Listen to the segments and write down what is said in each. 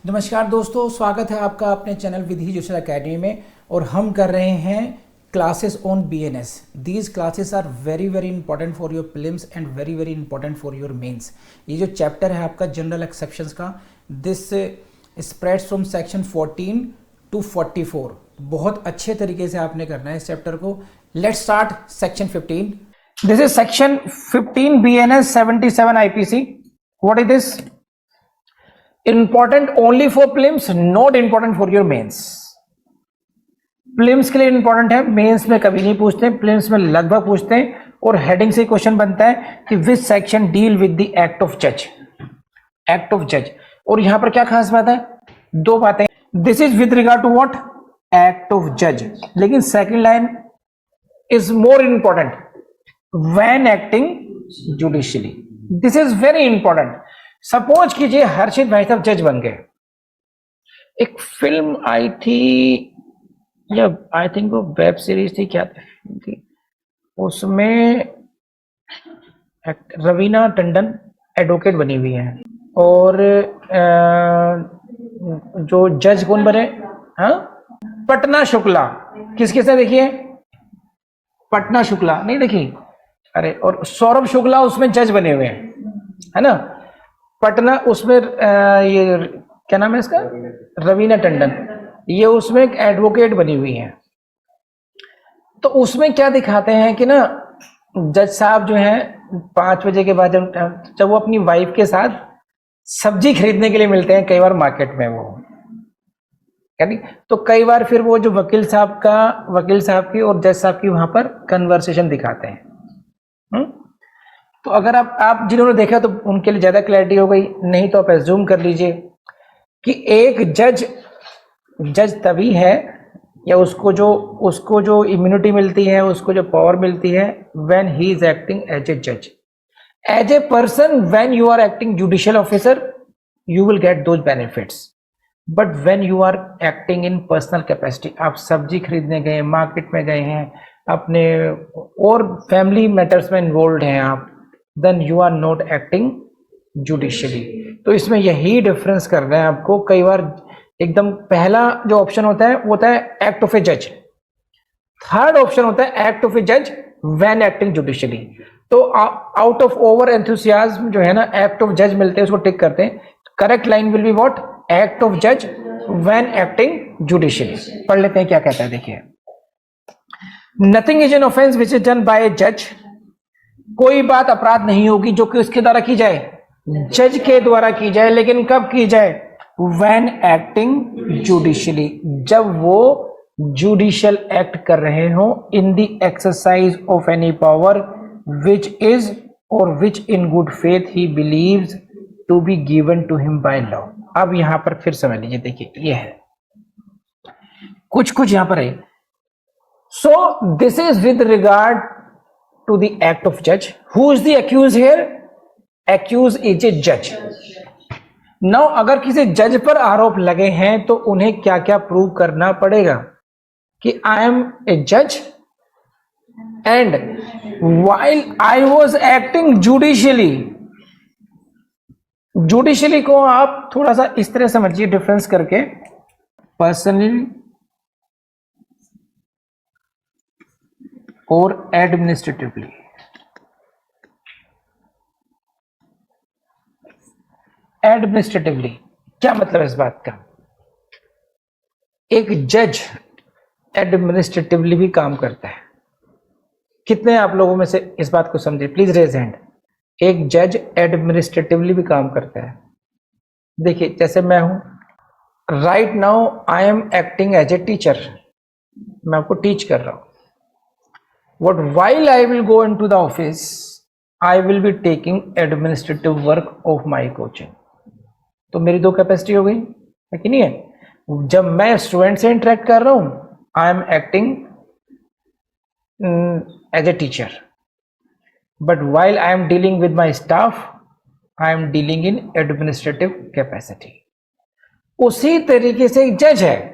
नमस्कार दोस्तों, स्वागत है आपका अपने चैनल विधि जुडिशल एकेडमी में। और हम कर रहे हैं classes on BNS. These classes are very very important for your prelims and very very important for your mains. ये जो चैप्टर है आपका जनरल एक्सेप्शंस का, this spreads from section 14 to 44। बहुत अच्छे तरीके से आपने करना है इस चैप्टर को। Let's start section 15। This is section 15 BNS 77 IPC. What is this? Important only for prelims, not important for your mains. Prelims के लिए इंपॉर्टेंट है, मेंस में कभी नहीं पूछते, प्रीलिम्स में लगभग पूछते हैं। और हेडिंग से क्वेश्चन बनता है कि which section deal with the act of जज। एक्ट ऑफ जज। और यहां पर क्या खास बात है? दो बातें। This is with regard to what? Act of जज। लेकिन second line is more important, when acting judicially. This is very important. Suppose कीजिए हर्षित भाई साहब जज बन गए। एक फिल्म आई थी, या आई थिंक वो वेब सीरीज थी, क्या थी, उसमें रवीना टंडन एडवोकेट बनी हुई है। और जो जज कौन बने? हाँ, पटना शुक्ला। किसके साथ देखिए? पटना शुक्ला नहीं देखी? अरे, और सौरभ शुक्ला उसमें जज बने हुए हैं, है ना। पटना उसमें ये क्या नाम है इसका? रवीना टंडन। ये उसमें एक एडवोकेट बनी हुई है। तो उसमें क्या दिखाते हैं कि ना, जज साहब जो हैं 5 बजे के बाद जब वो अपनी वाइफ के साथ सब्जी खरीदने के लिए मिलते हैं कई बार मार्केट में, वो यानी तो कई बार फिर वो जो वकील साहब की और जज साहब की वहां पर कन्वर्सेशन दिखाते हैं। तो अगर आप जिन्होंने देखा तो उनके लिए ज्यादा क्लैरिटी हो गई, नहीं तो आप एज्यूम कर लीजिए कि एक जज तभी है, या उसको जो इम्यूनिटी मिलती है, उसको जो पावर मिलती है, when he is acting as a जज। As a person, when you are acting judicial officer, you will get those benefits. But when you are acting in personal capacity, आप सब्जी खरीदने गए, मार्केट में गए हैं, अपने और फैमिली मैटर्स में इन्वॉल्व हैं आप, then you are not acting judicially. तो इसमें यही डिफरेंस करना है आपको। कई बार एकदम पहला जो ऑप्शन होता है वो होता है एक्ट ऑफ ए जज। थर्ड ऑप्शन होता है एक्ट ऑफ ए जज व्हेन एक्टिंग जुडिशियली। तो आउट ऑफ ओवर एंथुसियाज्म जो है ना, एक्ट ऑफ जज मिलते हैं, उसको टिक करते हैं। Correct line will be what? Act of जज व्हेन एक्टिंग जुडिशियली। पढ़ लेते हैं क्या कहता है, देखिए। Nothing is an offence which is done by a जज। कोई बात अपराध नहीं होगी जो कि उसके द्वारा की जाए, जज के द्वारा की जाए। लेकिन कब की जाए? व्हेन एक्टिंग जुडिशियली, जब वो जुडिशियल एक्ट कर रहे हो, in the exercise of any power which is और which in good faith he believes to be given to him by law. अब यहां पर फिर समझ लीजिए, देखिए ये है कुछ यहां पर है। So this is with regard to the act of judge. Who is the accused here? Accused is a judge. Now अगर किसी जज पर आरोप लगे हैं तो उन्हें क्या क्या प्रूव करना पड़ेगा कि I am a judge and while I was acting judicially. Judicially को आप थोड़ा सा इस तरह समझिए डिफरेंस करके, पर्सनली और एडमिनिस्ट्रेटिवली। एडमिनिस्ट्रेटिवली क्या मतलब है इस बात का? एक जज एडमिनिस्ट्रेटिवली भी काम करता है। कितने आप लोगों में से इस बात को समझे? Please raise hand. एक जज एडमिनिस्ट्रेटिवली भी काम करता है। देखिए, जैसे मैं हूं right now, I am acting as a teacher. मैं आपको टीच कर रहा हूं। But while I will go into the office, I will be taking administrative work of my coaching. तो मेरी दो कैपेसिटी हो गई है कि नहीं है? जब मैं स्टूडेंट से इंटरेक्ट कर रहा हूं, I am acting as a teacher, but while I am dealing with my staff, I am dealing in administrative capacity. उसी तरीके से एक जज है,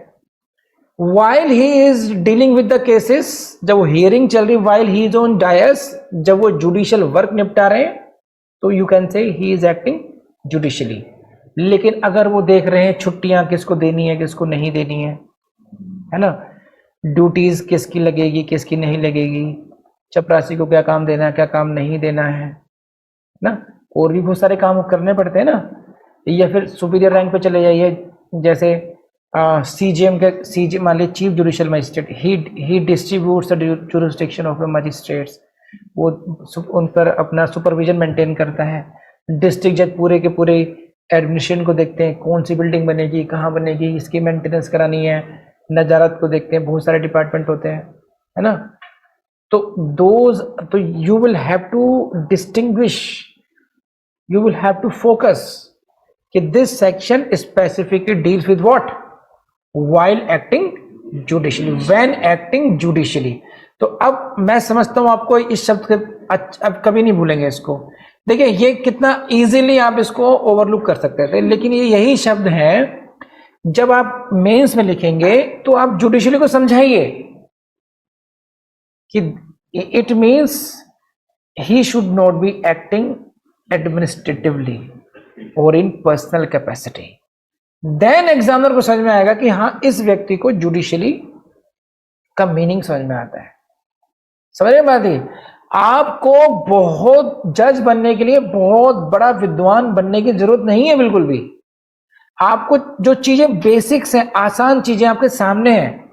while he is dealing with the cases, जब वो हियरिंग चल रही, while he is on dais, जब वो जुडिशियल वर्क निपटा रहे हैं, तो you can say he is acting judicially. लेकिन अगर वो देख रहे हैं छुट्टियां किसको देनी है किसको नहीं देनी है ना, ड्यूटीज किसकी लगेगी किसकी नहीं लगेगी, चपरासी को क्या काम देना है क्या काम नहीं देना है ना, और भी बहुत सारे काम करने पड़ते हैं ना। या फिर सुपीरियर रैंक पे चले जाइए, जैसे सीजीएम के सीजी मान लीजिए chief judicial magistrate, he distributes the jurisdiction of the magistrates, वो उन पर अपना सुपरविजन मेंटेन करता है। डिस्ट्रिक्ट जज पूरे के पूरे एडमिनिस्ट्रेशन को देखते हैं, कौन सी बिल्डिंग बनेगी कहाँ बनेगी इसकी मेंटेनेंस करानी है, नजारत को देखते हैं, बहुत सारे डिपार्टमेंट होते हैं है ना। तो you will have to distinguish, you will have to focus कि this section specifically deals with what, while acting judicially, when acting judicially. तो अब मैं समझता हूं आपको इस शब्द के अब कभी नहीं भूलेंगे इसको। देखिए ये कितना इजीली आप इसको ओवरलुक कर सकते थे, लेकिन ये यही शब्द है जब आप मेंस में लिखेंगे तो आप जुडिशियली को समझाइए कि it means he should not be acting administratively और इन पर्सनल कैपेसिटी। देन एग्जामिनर को समझ में आएगा कि हाँ इस व्यक्ति को जुडिशियली का मीनिंग समझ में आता है। समझ में बात है? आपको बहुत जज बनने के लिए बहुत बड़ा विद्वान बनने की जरूरत नहीं है बिल्कुल भी। आपको जो चीजें बेसिक्स हैं, आसान चीजें आपके सामने हैं,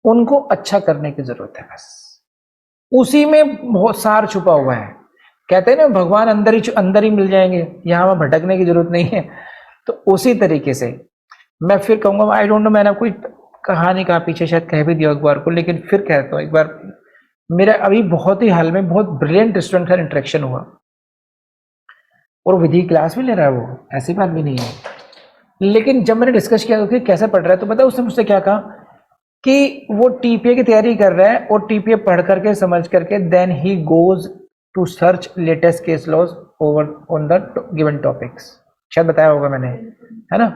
उनको अच्छा करने की जरूरत है बस। उसी में बहुत सार छुपा हुआ है। कहते हैं ना भगवान अंदर ही मिल जाएंगे, यहां वहां भटकने की जरूरत नहीं है। तो उसी तरीके से मैं फिर कहूंगा, आई डोंट नो, मैंने कोई कहानी कहा पीछे शायद कह भी दिया एक बार को, लेकिन फिर कहता हूं एक बार। मेरा अभी बहुत ही हाल में बहुत ब्रिलियंट स्टूडेंट का इंटरेक्शन हुआ और विधि क्लास भी ले रहा है, वो ऐसी बात भी नहीं है। लेकिन जब मैंने डिस्कस किया कि कैसे पढ़ रहा है, तो पता उसने मुझसे क्या कहा कि वो टीपीए की तैयारी कर रहा है और टीपीए पढ़ करके समझ करके देन ही goes to search latest case laws over on the given topics. शायद बताया होगा मैंने, है ना।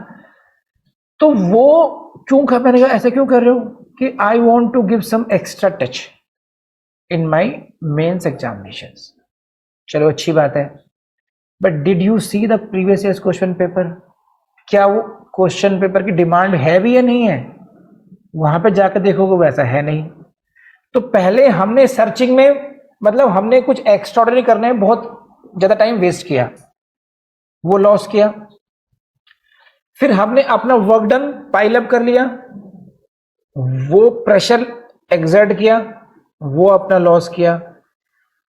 तो वो क्यों कर, मैंने कहा ऐसा क्यों कर रहे हो कि I want to give some extra touch in my mains examinations. चलो अच्छी बात है, but did you see the previous years question paper? क्या वो क्वेश्चन पेपर की डिमांड है भी या नहीं है? वहां पे जाकर देखोगे वैसा है नहीं। तो पहले हमने सर्चिंग में, मतलब हमने कुछ एक्स्ट्राऑर्डिनरी करने में बहुत ज्यादा टाइम वेस्ट किया, वो लॉस किया। फिर हमने अपना वर्क डन पाइल अप कर लिया, वो प्रेशर एक्सर्ट किया, वो अपना लॉस किया।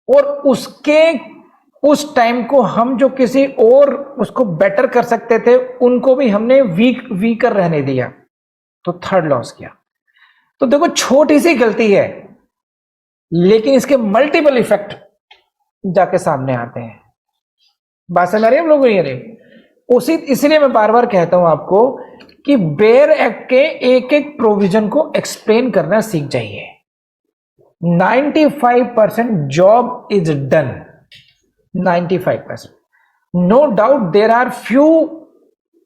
और उस टाइम को हम जो किसी और उसको बेटर कर सकते थे उनको भी हमने वीकर रहने दिया, तो थर्ड लॉस किया। तो देखो छोटी सी गलती है, लेकिन इसके मल्टीपल इफेक्ट जाके सामने आते हैं। बात समझ आ रही है हम लोगों को? इसलिए मैं बार बार कहता हूं आपको कि बेयर एक्ट के एक एक प्रोविजन को एक्सप्लेन करना सीख जाइए। 95% job is done, 95%। No doubt there are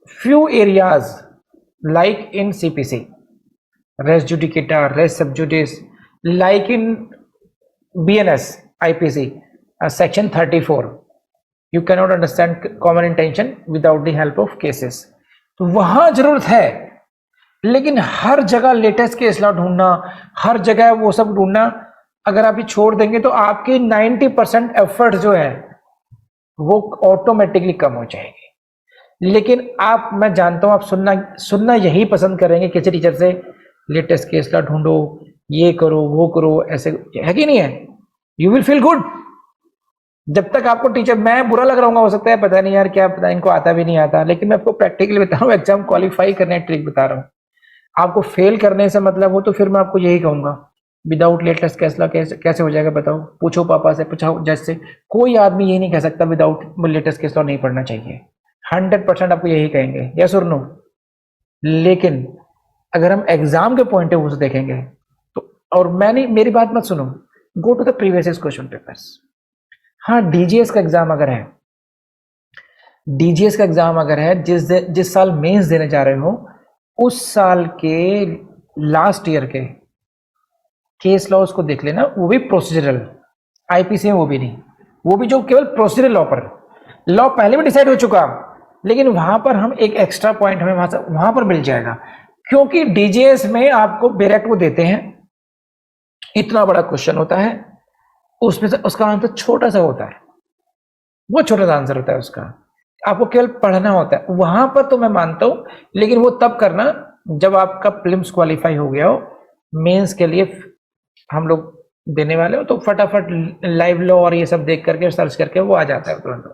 few areas like in CPC, res judicata, res sub judice, like in BNS, IPC, section 34, you cannot understand common intention without the help of cases। तो वहां जरूरत है, लेकिन हर जगह latest case law ढूंढना, हर जगह वो सब ढूंढना, अगर आप ये छोड़ देंगे तो आपकी 90% एफर्ट जो है वो ऑटोमेटिकली कम हो जाएगी। लेकिन आप, मैं जानता हूं आप सुनना यही पसंद करेंगे किसी टीचर से, लेटेस्ट केस लॉ ढूंढो, ये करो वो करो, ऐसे है कि नहीं है? You will feel good. जब तक आपको टीचर, मैं बुरा लग रहा हूँ, हो सकता है पता नहीं यार क्या पता, इनको आता भी नहीं आता, लेकिन मैं आपको प्रैक्टिकली बता रहा हूँ, एग्जाम क्वालिफाई करने ट्रिक बता रहा हूँ। आपको फेल करने से मतलब हो तो फिर मैं आपको यही कहूंगा, विदाउट लेटेस्ट केस लॉ कैसे हो जाएगा बताओ? पूछो पापा से, पूछो जज से, कोई आदमी ये नहीं कह सकता विदाउट लेटेस्ट केस लॉ नहीं पढ़ना चाहिए। 100% आपको यही कहेंगे, यस और नो। लेकिन अगर हम एग्जाम के पॉइंट ऑफ व्यू से देखेंगे तो, और मेरी बात मत सुनो, go to the previous question papers. हाँ, डीजीएस का एग्जाम अगर है, डीजीएस का एग्जाम अगर है, जिस साल मेंस देने जा रहे हो, उस साल के लास्ट ईयर के केस लॉज को देख लेना, वो भी प्रोसीजरल, आईपीसी में वो भी नहीं, वो भी जो केवल प्रोसीजरल लॉ पर, लॉ पहले भी डिसाइड हो चुका, लेकिन वहां पर हम एक एक्स्ट्रा पॉइंट हमें वहां पर मिल जाएगा, क्योंकि डीजीएस में आपको डायरेक्ट वो देते हैं, इतना बड़ा क्वेश्चन होता है, उसमें से उसका आंसर छोटा सा होता है, वो छोटा सा आंसर होता है उसका, आपको केवल पढ़ना होता है। वहां पर तो मैं मानता हूं, लेकिन वो तब करना जब आपका प्रीलिम्स क्वालिफाई हो गया हो, मेंस के लिए हम लोग देने वाले हो, तो फटाफट लाइव लॉ और ये सब देख करके सर्च करके वो आ जाता है तुरंत।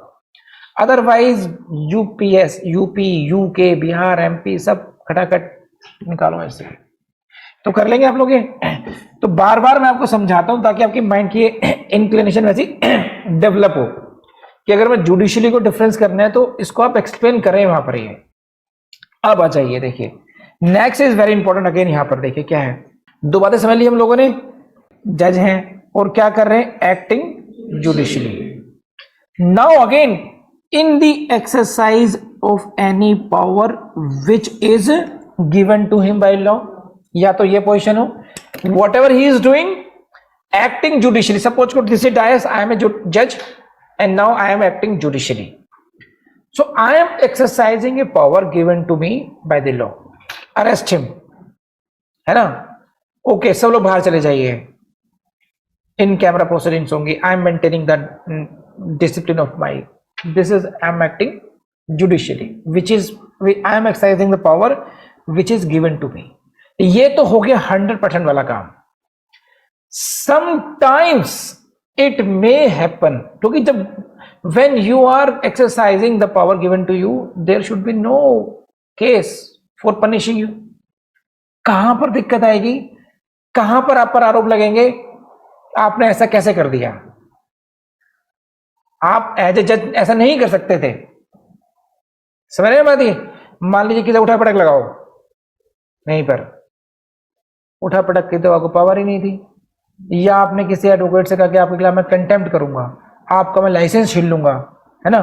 Otherwise UPS, UP, UK, Bihar, MP सब खटाखट निकालो ऐसे, तो कर लेंगे आप लोग ये। तो बार बार मैं आपको समझाता हूं ताकि आपकी माइंड की इंक्लिनेशन वैसी डेवलप हो कि अगर मैं जुडिशियली को डिफरेंस करना है तो इसको आप एक्सप्लेन करें वहां पर। ये अब आ जाइए, देखिए next is very important. Again यहां पर देखिए क्या है, दो बातें समझ ली हम लोगों ने, जज हैं और क्या कर रहे हैं, acting judicially. Now again in the exercise of any power which is given to him by law, या तो ये पोजीशन हो, whatever he is doing acting judicially. Suppose this is dais, I am a जज and now I am acting judicially, so I am exercising a power given to me by the law, arrest him, है ना, okay सब लोग बाहर चले जाइए, इन camera proceedings होंगी, I am maintaining the discipline of my, this is I am acting judicially which is I am exercising the power which is given to me. ये तो हो गया 100% वाला काम। समटाइम्स it may happen, क्योंकि जब when you are exercising the power given to you, there should be no case for punishing you। कहां पर दिक्कत आएगी, कहां पर आप पर आरोप लगेंगे, आपने ऐसा कैसे कर दिया। आप एज ए जज ऐसा नहीं कर सकते थे, समझ रहे हैं बात ये। मान लीजिए किसी उठा पटक लगाओ, नहीं पर उठा पटक की तो आपको पावर ही नहीं थी, या आपने किसी एडवोकेट से कहा कि आपके खिलाफ मैं कंटेम्प्ट करूंगा, आपका मैं लाइसेंस छीन लूंगा, है ना,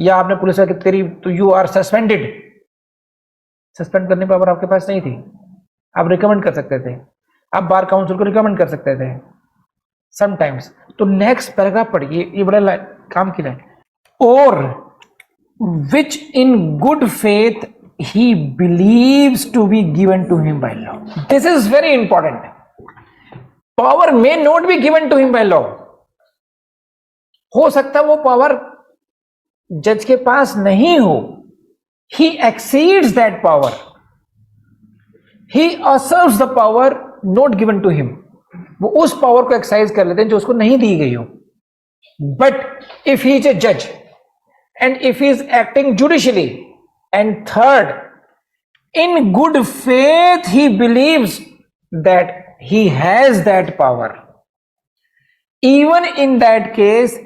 या आपने पुलिस का तेरी तो यू आर सस्पेंडेड, सस्पेंड करने की पावर आपके पास नहीं थी। आप रिकमेंड कर सकते थे, आप बार काउंसिल को रिकमेंड कर सकते थे समटाइम्स। तो नेक्स्ट पैराग्राफ पढ़िए, ये बड़ा काम की है, और which in good faith he believes to be given to him by law. This is very important. Power may not be given to him by law, हो सकता है वो पावर जज के पास नहीं हो, he exceeds that power, he usurps the power not given to him, वो उस पावर को एक्सरसाइज कर लेते हैं जो उसको नहीं दी गई हो। But if he is a जज and if he is acting judicially, and third in good faith he believes that he has that power, even in that case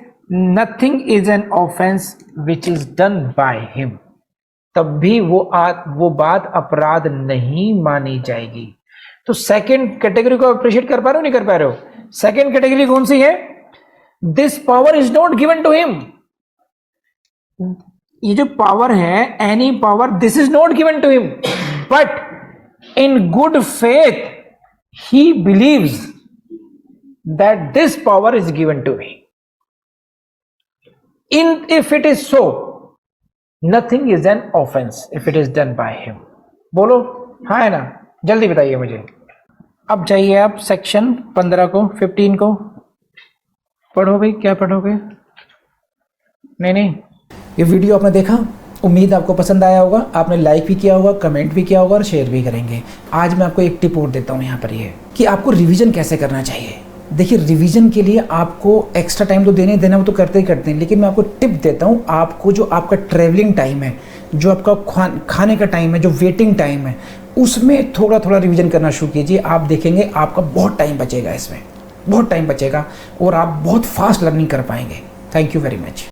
nothing is an offense which is done by him, तब भी वो बात अपराध नहीं मानी जाएगी। तो second category को अप्रिशिएट कर पा रहे हो नहीं कर पा रहे हो। सेकंड कैटेगरी कौन सी है, this power is not given to him, ये जो पावर है any power, this is not given to him, but in good faith he believes that this power is given to me. If it is so, nothing is an offense if it is done by him. बोलो हाँ है ना, जल्दी बताइए मुझे। अब जाइए आप सेक्शन 15 को 15 को पढ़ो भाई, क्या पढ़ोगे। नहीं ये वीडियो आपने देखा, उम्मीद आपको पसंद आया होगा, आपने लाइक भी किया होगा, कमेंट भी किया होगा और शेयर भी करेंगे। आज मैं आपको एक टिप और देता हूँ यहाँ पर, ये कि आपको रिवीजन कैसे करना चाहिए। देखिए रिवीजन के लिए आपको एक्स्ट्रा टाइम तो देना वो तो करते ही करते हैं, लेकिन मैं आपको टिप देता हूँ। आपको जो आपका ट्रैवलिंग टाइम है, जो आपका खाने का टाइम है, जो वेटिंग टाइम है, उसमें थोड़ा थोड़ा रिवीजन करना शुरू कीजिए। आप देखेंगे आपका बहुत टाइम बचेगा, इसमें बहुत टाइम बचेगा और आप बहुत फास्ट लर्निंग कर पाएंगे। Thank you very much.